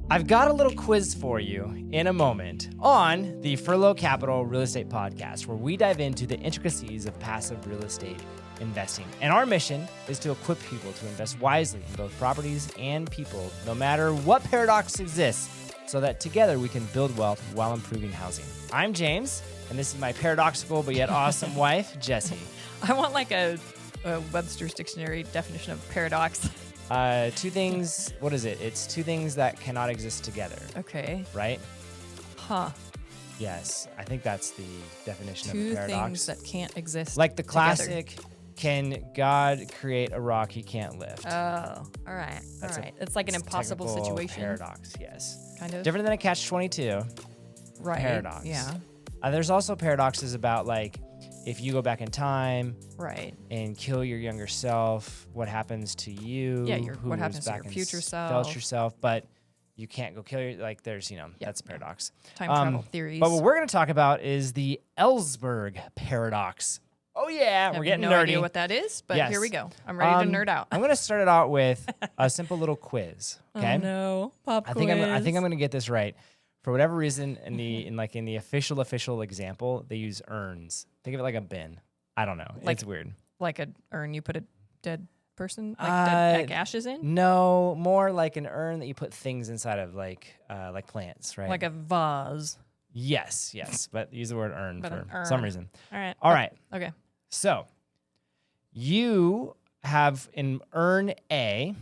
I've got a little quiz for you in a moment on the Furlo Capital Real Estate Podcast, where we dive into the intricacies of passive real estate investing. And our mission is to equip people to invest wisely in both properties and people, no matter what paradox exists, so that together we can build wealth while improving housing. I'm James, and this is my paradoxical but yet awesome wife, Jessie. I want like a Webster's Dictionary definition of paradox. Two things, what is it? It's two things that cannot exist together. Okay. Right? Huh. Yes, I think that's the definition of Two a paradox. things that can't exist Like the together. classic, can God create a rock he can't lift? Oh, all right. That's all right. It's like an impossible technical situation. Paradox, yes. Kind of. Different than a catch-22 Right. paradox. Yeah. There's also paradoxes about like, if you go back in time Right. and kill your younger self, what happens to you? Yeah, who what was happens to back your and future felt self. yourself, but you can't go kill your, like there's, Yep, that's a paradox. Time travel theories. But what we're going to talk about is the Ellsberg Paradox. Oh yeah, we're getting no nerdy. idea what that is, but Yes. here we go. I'm ready to nerd out. I'm going to start it out with a simple little quiz, okay? Oh no, pop I quiz. think I'm going to get this right. For whatever reason, in the official example, they use urns. Think of it like a bin. I don't know. Like- It's weird. like an urn you put a dead person, like ashes in, No, more like an urn that you put things inside of, like plants, right? like a vase. yes, but use the word urn But for an urn. some reason. All All right. right. Okay. So you have in urn A,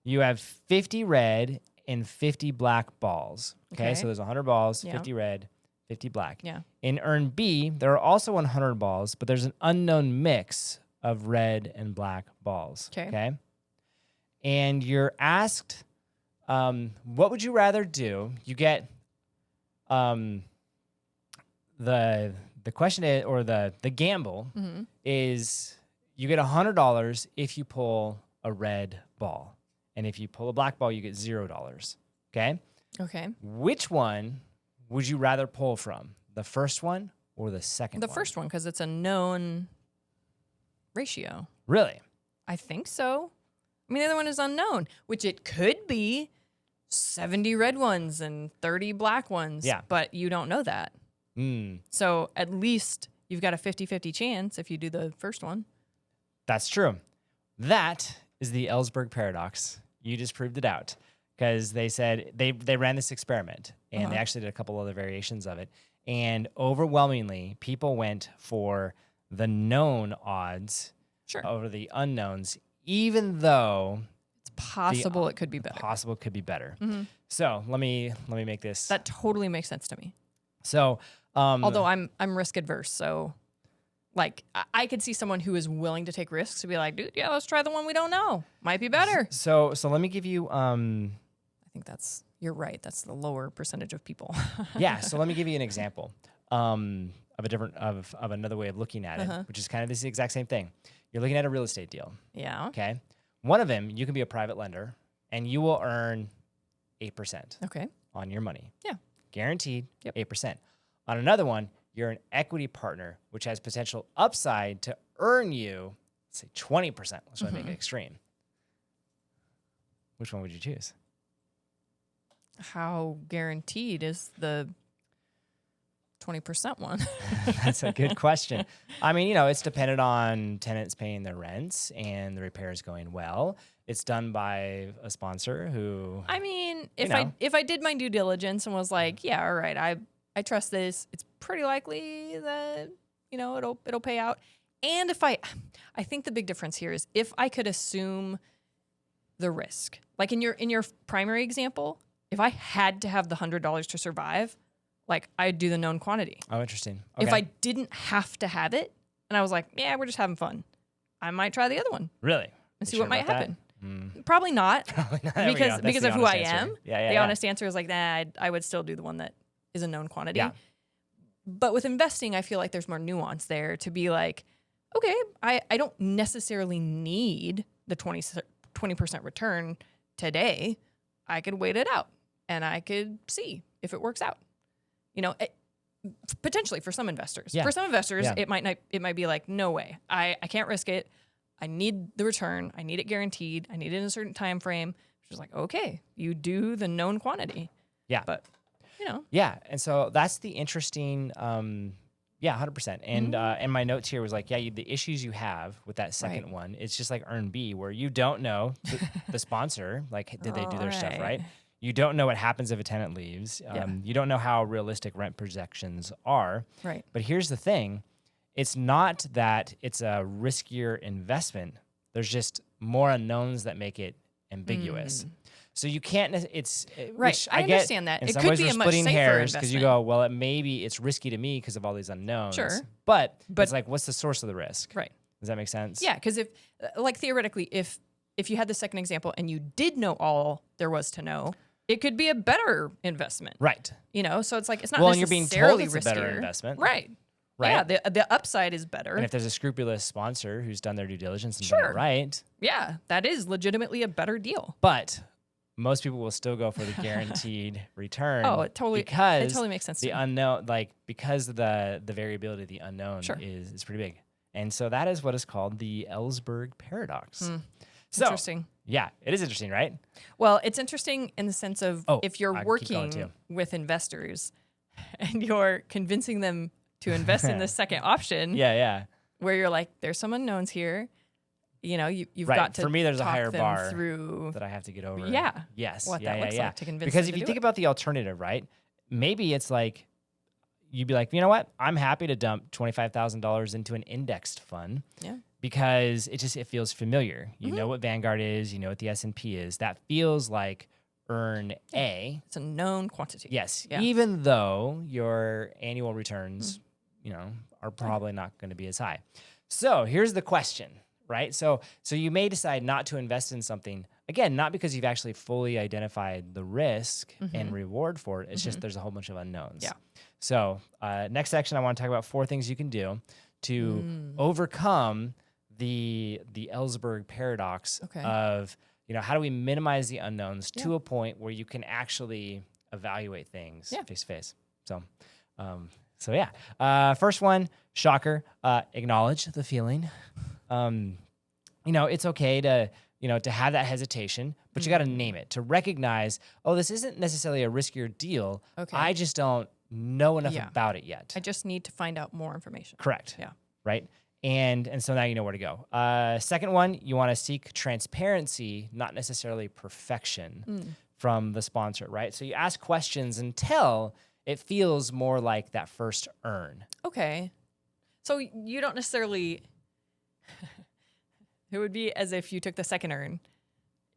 you have 50 red and 50 black balls. Okay, Okay. so there's 100 balls, Yeah. 50 red, 50 black. Yeah. In urn B, there are also 100 balls, but there's an unknown mix of red and black balls. Okay. And you're asked, what would you rather do? You get the question is, or the gamble Mm-hmm. is you get $100 if you pull a red ball. And if you pull a black ball, you get $0. Okay? Okay. Which one would you rather pull from? The first one or the second The one? first one, because it's a known ratio. Really? I think so. I mean, the other one is unknown, which it could be 70 red ones and 30 black ones. Yeah. But you don't know that. So at least you've got a 50-50 chance if you do the first one. That's true. That is the Ellsberg Paradox. You just proved it out. Because they said they ran this experiment, and they actually did a couple other variations of it. And overwhelmingly, people went for the known odds Sure. over the unknowns, even though It's possible it could be better. possible could be better. Mm-hmm. So let me make this. That totally makes sense to me. So Although I'm risk adverse, so like I could see someone who is willing to take risks to be like, dude, yeah, let's try the one we don't know. Might be better. so let me give you I think you're right. That's the lower percentage of people. yeah. So let me give you an example of a different of another way of looking at it, which is kind of this exact same thing. You're looking at a real estate deal. Yeah. Okay. One of them, you can be a private lender, and you will earn 8% Okay. on your money. Yeah. Guaranteed. Yep. 8%. On another one, you're an equity partner, which has potential upside to earn you, say 20%. Let's try to make it extreme. Which one would you choose? How guaranteed is the 20% one? That's a good question. I mean, it's dependent on tenants paying their rents and the repairs going well. It's done by a sponsor who. I mean, You if I did my due diligence and was like, yeah, all right, I trust this, it's pretty likely that it'll pay out. And if I think the big difference here is if I could assume the risk, like in your primary example, if I had to have the $100 to survive, like I'd do the known quantity. Oh, interesting. If Okay. I didn't have to have it, and I was like, yeah, we're just having fun, I might try the other one Really? and see You what sure might about that? happen. Probably not. Probably not. There we go. That's because the of who I honest answer. am. Yeah, the yeah. honest answer is like, nah, I would still do the one that is a known quantity. Yeah. But with investing, I feel like there's more nuance there to be like, okay, I don't necessarily need the 20% return today. I could wait it out and I could see if it works out. Potentially for some investors. Yeah. For some investors, Yeah. it might be like, no way. I can't risk it. I need the return. I need it guaranteed. I need it in a certain time frame. She's like, okay, you do the known quantity. Yeah. But, you know. Yeah. And so that's the interesting, 100%. And and my notes here was like, the issues you have with that second one, it's just like earn B, where you don't know the sponsor, like, did they do their stuff right? You don't know what happens if a tenant leaves. You don't know how realistic rent projections are. Right. But here's the thing. It's not that it's a riskier investment. There's just more unknowns that make it ambiguous. So you can't. It's right. Which I understand that. In It some could ways be we're a much splitting safer hairs because you investment. go, well, maybe it's risky to me because of all these unknowns. Sure. But it's like, what's the source of the risk? Right. Does that make sense? Yeah, because if, like, theoretically, if you had the second example and you did know all there was to know, it could be a better investment. Right. You know, so it's like it's not Well, and you're being necessarily told it's a better riskier. investment. Right. Right. Yeah, the upside is better. And if there's a scrupulous sponsor who's done their due diligence and Sure. done it right. Yeah, that is legitimately a better deal. But most people will still go for the guaranteed return. Oh, it totally makes sense. The to me. unknown, like, because of the variability of the unknown Sure. is pretty big. And so that is what is called the Ellsberg Paradox. So, Interesting. yeah, it is interesting, right? Well, it's interesting in the sense of if you're I can keep going working too. with investors and you're convincing them to invest in the second option, Yeah. where you're like, there's some unknowns here. You know, you've Right. got to For me, there's a talk higher them bar through. that I have to get over. Yeah. Yes. What yeah, that looks yeah. like to convince Because them if to you do think it. about the alternative, right? Maybe it's like you'd be like, you know what? I'm happy to dump $25,000 into an indexed fund. Yeah. Because it feels familiar. You know what Vanguard is. You know what the S&P is. That feels like earn A. It's a known quantity. Yes. Yeah. Even though your annual returns, are probably not going to be as high. So here's the question, right? So you may decide not to invest in something, again, not because you've actually fully identified the risk and reward for it. It's just there's a whole bunch of unknowns. Yeah. So next section, I want to talk about 4 things you can do to overcome the Ellsberg paradox of, how do we minimize the unknowns to a point where you can actually evaluate things face to face. So first one, shocker, acknowledge the feeling. It's okay to have that hesitation, but you got to name it, to recognize, this isn't necessarily a riskier deal. Okay. I just don't know enough about it yet. I just need to find out more information. Correct. Yeah. Right. And so now you know where to go. Second one, you want to seek transparency, not necessarily perfection from the sponsor, right? So you ask questions until it feels more like that first earn. Okay. So you don't necessarily, it would be as if you took the second earn.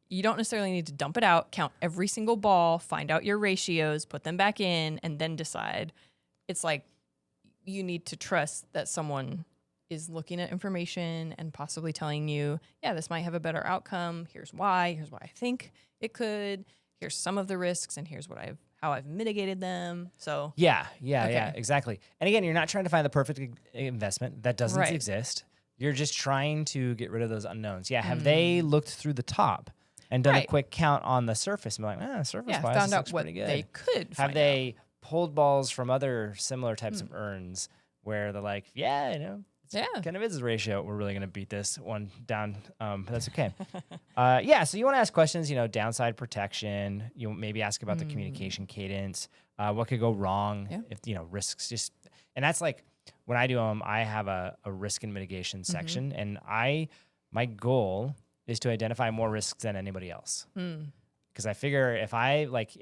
You don't necessarily need to dump it out, count every single ball, find out your ratios, put them back in, and then decide. It's like you need to trust that someone is looking at information and possibly telling you, this might have a better outcome. Here's why I think it could. Here's some of the risks, and here's how I've mitigated them. So yeah, exactly. And again, you're not trying to find the perfect investment that doesn't Right. exist. You're just trying to get rid of those unknowns. Yeah, have they looked through the top and done a Right. quick count on the surface and be like, surface-wise, found this out looks what pretty good. they could Have find they pulled balls from other similar types of earns where they're like, kind of is a ratio. We're really going to beat this one down, but that's okay. So you want to ask questions, downside protection. You maybe ask about the communication cadence, what could go wrong if, risks and that's like when I do them, I have a risk and mitigation section, and my goal is to identify more risks than anybody else. Because I figure if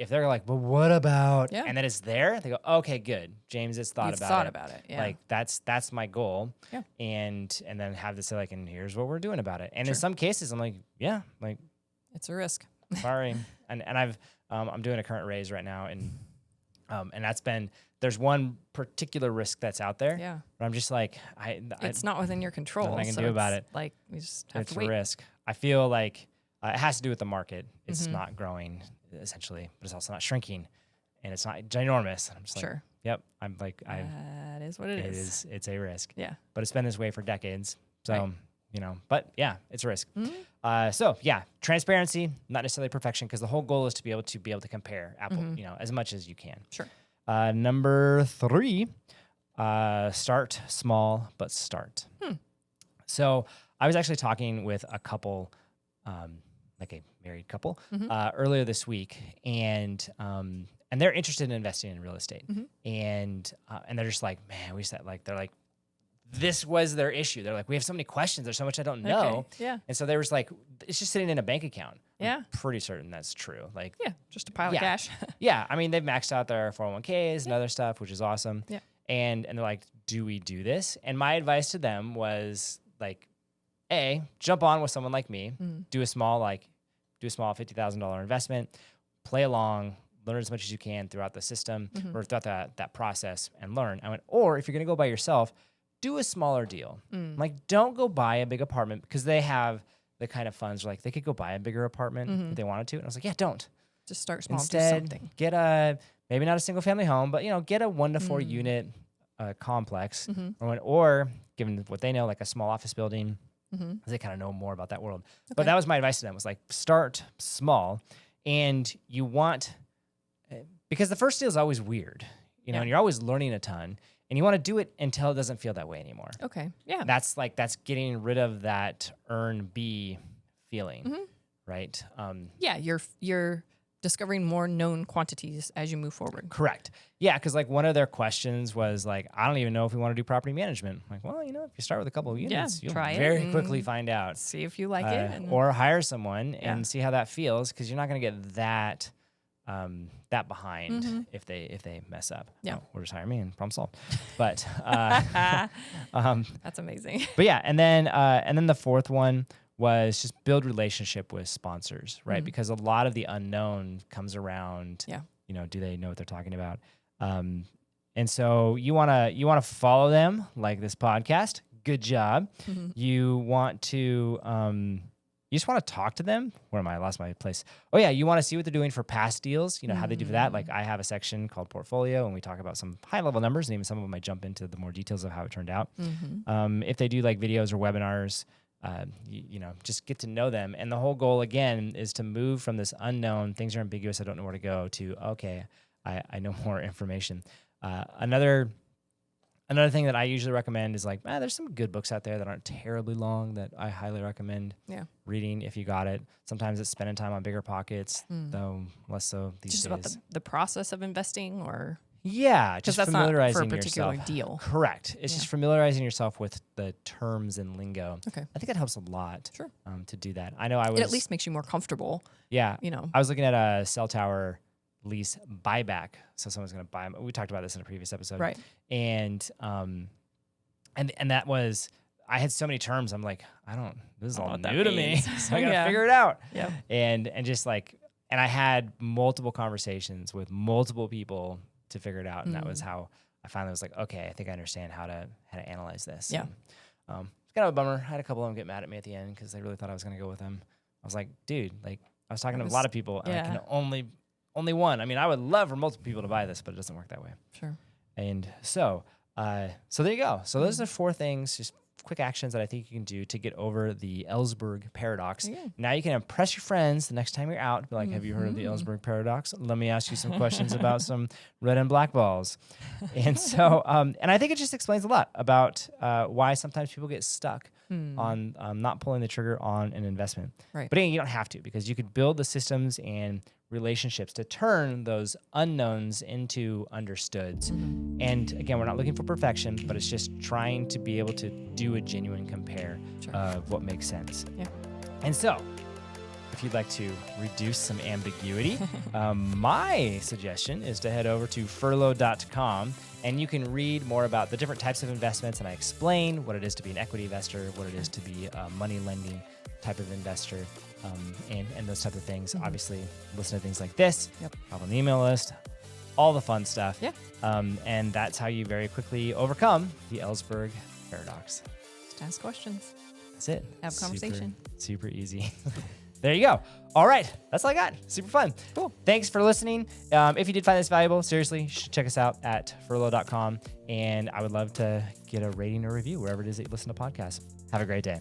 they're like, but what about, and then it's there, they go, okay, good. James has thought about it. Yeah. Like that's my goal. Yeah. And then have this like, and here's what we're doing about it. And in some cases I'm like, it's a risk. sorry. and I'm doing a current raise right now. And there's one particular risk that's out there. Yeah. But I'm just like, It's not within your control. nothing I can so do about it's it. Like we just have it's to a wait. risk. I feel like it has to do with the market. It's not growing essentially, but it's also not shrinking, and it's not ginormous. And I'm just Sure. like, yep. I'm like, That is what it is. It's a risk. Yeah. But it's been this way for decades. So, Right. but yeah, it's a risk. Transparency, not necessarily perfection, because the whole goal is to be able to compare Apple, as much as you can. Sure. Number 3, start small, but start. So I was actually talking with a couple, like a married couple earlier this week, and they're interested in investing in real estate, and they're just like, man, we said like they're like, this was their issue. They're like, we have so many questions. There's so much I don't know. Okay. Yeah. And so they was like, it's just sitting in a bank account. Yeah. I'm pretty certain that's true. Like, Yeah. Just a pile of cash. yeah. I mean, they've maxed out their 401ks and other stuff, which is awesome. Yeah. And they're like, do we do this? And my advice to them was like, A, jump on with someone like me, do a small $50,000 investment, play along, learn as much as you can throughout the system or throughout that process and learn. I went, or if you're going to go by yourself, do a smaller deal. Like, don't go buy a big apartment, because they have the kind of funds where like they could go buy a bigger apartment if they wanted to. And I was like, yeah, don't. Just start small. Instead, do something. get maybe not a single family home, but get a 1 to 4 unit complex, or given what they know, like a small office building. They kind of know more about that world. Okay. But that was my advice to them, was like, start small. And you want, because the first deal is always weird, and you're always learning a ton, and you want to do it until it doesn't feel that way anymore. Okay. Yeah. That's getting rid of that earn B feeling, right? Yeah. You're discovering more known quantities as you move forward. Correct. Yeah, because like one of their questions was like, I don't even know if we want to do property management. I'm like, well, if you start with a couple of units, you'll very quickly find out. See if you like it. Or hire someone and see how that feels, because you're not going to get that behind if they mess up. Yeah. Or just hire me and problem solved. But that's amazing. But yeah, and then the fourth one was just build relationship with sponsors, right? Because a lot of the unknown comes around. Yeah. Do they know what they're talking about? And so you wanna follow them, like this podcast. Good job. You want to you just want to talk to them. Where am I? I lost my place. Oh yeah, you want to see what they're doing for past deals. How they do for that. Like, I have a section called portfolio, and we talk about some high level numbers, and even some of them I jump into the more details of how it turned out. If they do like videos or webinars, just get to know them. And the whole goal again is to move from this unknown, things are ambiguous, I don't know where to go, to, okay, I know more information. Another thing that I usually recommend is like, there's some good books out there that aren't terribly long that I highly recommend reading if you got it. Sometimes it's spending time on bigger pockets, though less so these days. Just about the process of investing, or? Yeah, just that's familiarizing not for a particular yourself. Deal. Correct. It's just familiarizing yourself with the terms and lingo. Okay. I think that helps a lot. Sure. To do that. I know I was. It at least makes you more comfortable. Yeah. I was looking at a cell tower lease buyback. So someone's going to buy them. We talked about this in a previous episode. Right. And that was, I had so many terms. I'm like, this is all new to me. So I got to figure it out. Yeah. And just like, and I had multiple conversations with multiple people to figure it out. And that was how I finally was like, okay, I think I understand how to analyze this. Yeah. And, it's kind of a bummer. I had a couple of them get mad at me at the end because they really thought I was going to go with them. I was like, dude, like, I was talking to a lot of people, and I can only one. I mean, I would love for multiple people to buy this, but it doesn't work that way. Sure. And so there you go. So those are 4 things, just quick actions that I think you can do to get over the Ellsberg Paradox. Now you can impress your friends the next time you're out. Be like, have you heard of the Ellsberg Paradox? Let me ask you some questions about some red and black balls. And so, and I think it just explains a lot about why sometimes people get stuck on not pulling the trigger on an investment. Right. But again, you don't have to, because you could build the systems and relationships to turn those unknowns into understoods. And again, we're not looking for perfection, but it's just trying to be able to do a genuine compare of what makes sense. Yeah. And so, if you'd like to reduce some ambiguity, my suggestion is to head over to furlo.com, and you can read more about the different types of investments, and I explain what it is to be an equity investor, what it is to be a money lending type of investor, and those type of things. Obviously, listen to things like this, hop on the email list, all the fun stuff. Yeah. And that's how you very quickly overcome the Ellsberg Paradox. Just ask questions. That's it. Have a conversation. Super easy. There you go. All right. That's all I got. Super fun. Cool. Thanks for listening. If you did find this valuable, seriously, you should check us out at furlo.com. And I would love to get a rating or review wherever it is that you listen to podcasts. Have a great day.